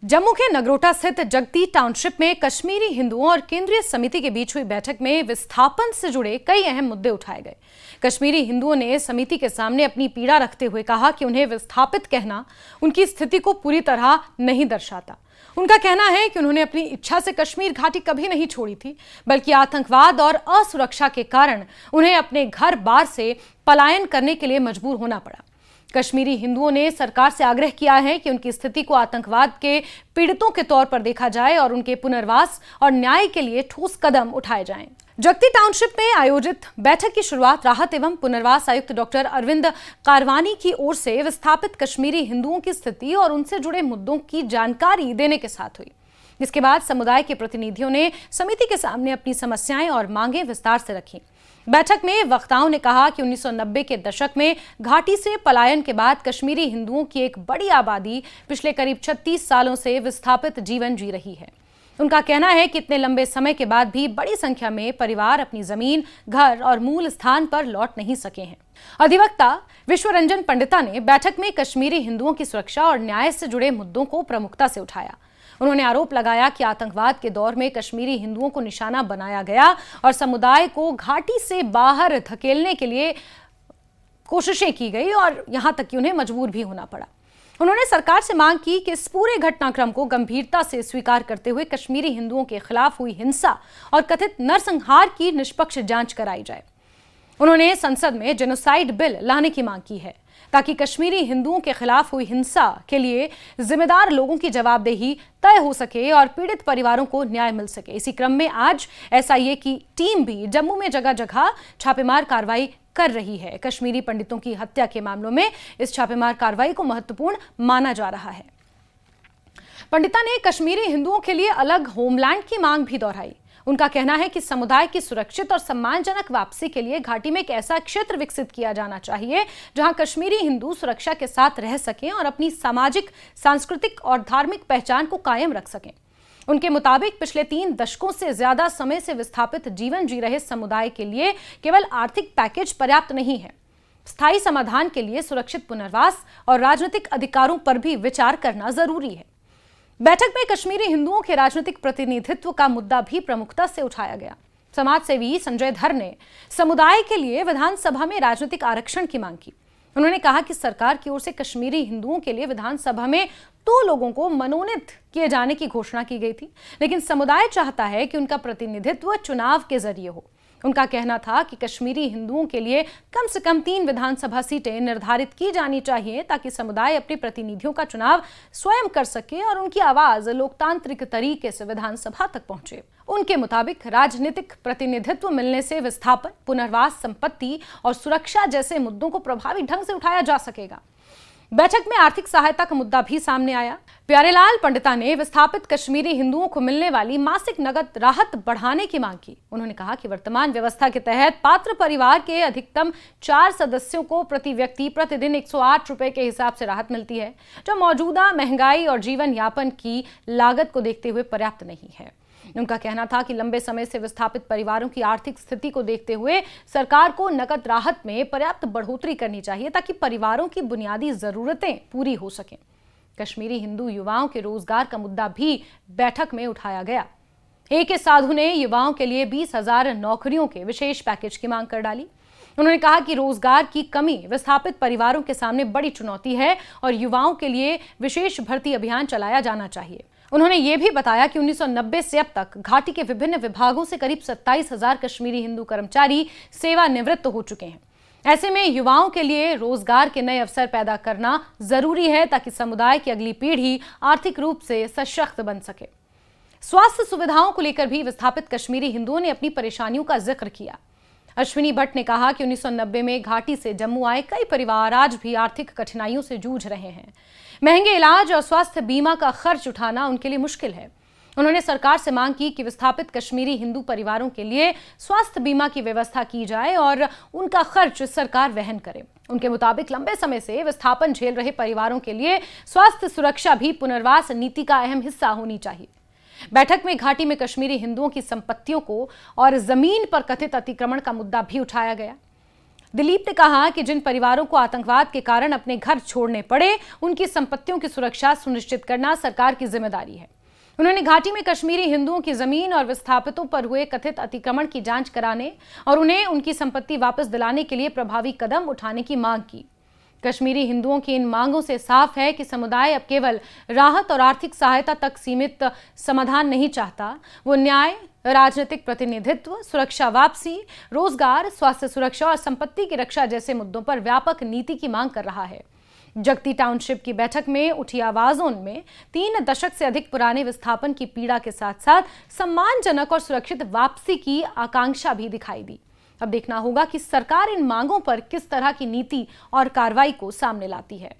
जम्मू के नगरोटा स्थित जगती टाउनशिप में कश्मीरी हिंदुओं और केंद्रीय समिति के बीच हुई बैठक में विस्थापन से जुड़े कई अहम मुद्दे उठाए गए। कश्मीरी हिंदुओं ने समिति के सामने अपनी पीड़ा रखते हुए कहा कि उन्हें विस्थापित कहना उनकी स्थिति को पूरी तरह नहीं दर्शाता। उनका कहना है कि उन्होंने अपनी इच्छा से कश्मीर घाटी कभी नहीं छोड़ी थी, बल्कि आतंकवाद और असुरक्षा के कारण उन्हें अपने घर बार से पलायन करने के लिए मजबूर होना पड़ा। कश्मीरी हिंदुओं ने सरकार से आग्रह किया है कि उनकी स्थिति को आतंकवाद के पीड़ितों के तौर पर देखा जाए और उनके पुनर्वास और न्याय के लिए ठोस कदम उठाए जाएं। जगती टाउनशिप में आयोजित बैठक की शुरुआत राहत एवं पुनर्वास आयुक्त डॉक्टर अरविंद कारवानी की ओर से विस्थापित कश्मीरी हिंदुओं की स्थिति और उनसे जुड़े मुद्दों की जानकारी देने के साथ हुई। इसके बाद समुदाय के प्रतिनिधियों ने समिति के सामने अपनी समस्याएं और मांगें विस्तार से रखी। बैठक में वक्ताओं ने कहा कि 1990 के दशक में घाटी से पलायन के बाद कश्मीरी हिंदुओं की एक बड़ी आबादी पिछले करीब 36 सालों से विस्थापित जीवन जी रही है। उनका कहना है कि इतने लंबे समय के बाद भी बड़ी संख्या में परिवार अपनी जमीन, घर और मूल स्थान पर लौट नहीं सके हैं। अधिवक्ता विश्वरंजन पंडिता ने बैठक में कश्मीरी हिंदुओं की सुरक्षा और न्याय से जुड़े मुद्दों को प्रमुखता से उठाया। उन्होंने आरोप लगाया कि आतंकवाद के दौर में कश्मीरी हिंदुओं को निशाना बनाया गया और समुदाय को घाटी से बाहर धकेलने के लिए कोशिशें की गई और यहां तक कि उन्हें मजबूर भी होना पड़ा। उन्होंने सरकार से मांग की कि इस पूरे घटनाक्रम को गंभीरता से स्वीकार करते हुए कश्मीरी हिंदुओं के खिलाफ हुई हिंसा और कथित नरसंहार की निष्पक्ष जांच कराई जाए। उन्होंने संसद में जेनोसाइड बिल लाने की मांग की है ताकि कश्मीरी हिंदुओं के खिलाफ हुई हिंसा के लिए जिम्मेदार लोगों की जवाबदेही तय हो सके और पीड़ित परिवारों को न्याय मिल सके। इसी क्रम में आज एसआईए की टीम भी जम्मू में जगह जगह छापेमार कार्रवाई कर रही है। कश्मीरी पंडितों की हत्या के मामलों में इस छापेमार कार्रवाई को महत्वपूर्ण माना जा रहा है। पंडिता ने कश्मीरी हिंदुओं के लिए अलग होमलैंड की मांग भी दोहराई। उनका कहना है कि समुदाय की सुरक्षित और सम्मानजनक वापसी के लिए घाटी में एक ऐसा क्षेत्र विकसित किया जाना चाहिए जहां कश्मीरी हिंदू सुरक्षा के साथ रह सकें और अपनी सामाजिक, सांस्कृतिक और धार्मिक पहचान को कायम रख सकें। उनके मुताबिक पिछले 3 दशकों से ज्यादा समय से विस्थापित जीवन जी रहे समुदाय के लिए केवल आर्थिक पैकेज पर्याप्त नहीं है। स्थायी समाधान के लिए सुरक्षित पुनर्वास और राजनीतिक अधिकारों पर भी विचार करना जरूरी है। बैठक में कश्मीरी हिंदुओं के राजनीतिक प्रतिनिधित्व का मुद्दा भी प्रमुखता से उठाया गया। समाज सेवी संजय धर ने समुदाय के लिए विधानसभा में राजनीतिक आरक्षण की मांग की। उन्होंने कहा कि सरकार की ओर से कश्मीरी हिंदुओं के लिए विधानसभा में 2 लोगों को मनोनीत किए जाने की घोषणा की गई थी, लेकिन समुदाय चाहता है कि उनका प्रतिनिधित्व चुनाव के जरिए हो। उनका कहना था कि कश्मीरी हिंदुओं के लिए कम से कम 3 विधानसभा सीटें निर्धारित की जानी चाहिए ताकि समुदाय अपने प्रतिनिधियों का चुनाव स्वयं कर सके और उनकी आवाज लोकतांत्रिक तरीके से विधानसभा तक पहुंचे। उनके मुताबिक राजनीतिक प्रतिनिधित्व मिलने से विस्थापन, पुनर्वास, संपत्ति और सुरक्षा जैसे मुद्दों को प्रभावी ढंग से उठाया जा सकेगा। बैठक में आर्थिक सहायता का मुद्दा भी सामने आया। प्यारेलाल पंडिता ने विस्थापित कश्मीरी हिंदुओं को मिलने वाली मासिक नगद राहत बढ़ाने की मांग की। उन्होंने कहा कि वर्तमान व्यवस्था के तहत पात्र परिवार के अधिकतम 4 सदस्यों को प्रति व्यक्ति प्रतिदिन 108 रुपए के हिसाब से राहत मिलती है, जो मौजूदा महंगाई और जीवन यापन की लागत को देखते हुए पर्याप्त नहीं है। उनका कहना था कि लंबे समय से विस्थापित परिवारों की आर्थिक स्थिति को देखते हुए सरकार को नकद राहत में पर्याप्त बढ़ोतरी करनी चाहिए ताकि परिवारों की बुनियादी जरूरतें पूरी हो सकें। कश्मीरी हिंदू युवाओं के रोजगार का मुद्दा भी बैठक में उठाया गया। एक साधु ने युवाओं के लिए 20,000 नौकरियों के विशेष पैकेज की मांग कर डाली। उन्होंने कहा कि रोजगार की कमी विस्थापित परिवारों के सामने बड़ी चुनौती है और युवाओं के लिए विशेष भर्ती अभियान चलाया जाना चाहिए। उन्होंने ये भी बताया कि 1990 से अब तक घाटी के विभिन्न विभागों से करीब 27,000 कश्मीरी हिंदू कर्मचारी सेवानिवृत्त हो चुके हैं। ऐसे में युवाओं के लिए रोजगार के नए अवसर पैदा करना जरूरी है ताकि समुदाय की अगली पीढ़ी आर्थिक रूप से सशक्त बन सके। स्वास्थ्य सुविधाओं को लेकर भी विस्थापित कश्मीरी हिंदुओं ने अपनी परेशानियों का जिक्र किया। अश्विनी भट्ट ने कहा कि 1990 में घाटी से जम्मू आए कई परिवार आज भी आर्थिक कठिनाइयों से जूझ रहे हैं। महंगे इलाज और स्वास्थ्य बीमा का खर्च उठाना उनके लिए मुश्किल है। उन्होंने सरकार से मांग की कि विस्थापित कश्मीरी हिंदू परिवारों के लिए स्वास्थ्य बीमा की व्यवस्था की जाए और उनका खर्च सरकार वहन करे। उनके मुताबिक लंबे समय से विस्थापन झेल रहे परिवारों के लिए स्वास्थ्य सुरक्षा भी पुनर्वास नीति का अहम हिस्सा होनी चाहिए। बैठक में घाटी में कश्मीरी हिंदुओं की संपत्तियों को और जमीन पर कथित अतिक्रमण का मुद्दा भी उठाया गया। दिलीप ने कहा कि जिन परिवारों को आतंकवाद के कारण अपने घर छोड़ने पड़े, उनकी संपत्तियों की सुरक्षा सुनिश्चित करना सरकार की जिम्मेदारी है। उन्होंने घाटी में कश्मीरी हिंदुओं की जमीन और विस्थापितों पर हुए कथित अतिक्रमण की जांच कराने और उन्हें उनकी संपत्ति वापस दिलाने के लिए प्रभावी कदम उठाने की मांग की। कश्मीरी हिंदुओं की इन मांगों से साफ है कि समुदाय अब केवल राहत और आर्थिक सहायता तक सीमित समाधान नहीं चाहता। वो न्याय, राजनीतिक प्रतिनिधित्व, सुरक्षा वापसी, रोजगार, स्वास्थ्य सुरक्षा और संपत्ति की रक्षा जैसे मुद्दों पर व्यापक नीति की मांग कर रहा है। जगती टाउनशिप की बैठक में उठी आवाजों में 3 दशक से अधिक पुराने विस्थापन की पीड़ा के साथ साथ सम्मानजनक और सुरक्षित वापसी की आकांक्षा भी दिखाई दी। अब देखना होगा कि सरकार इन मांगों पर किस तरह की नीति और कार्रवाई को सामने लाती है।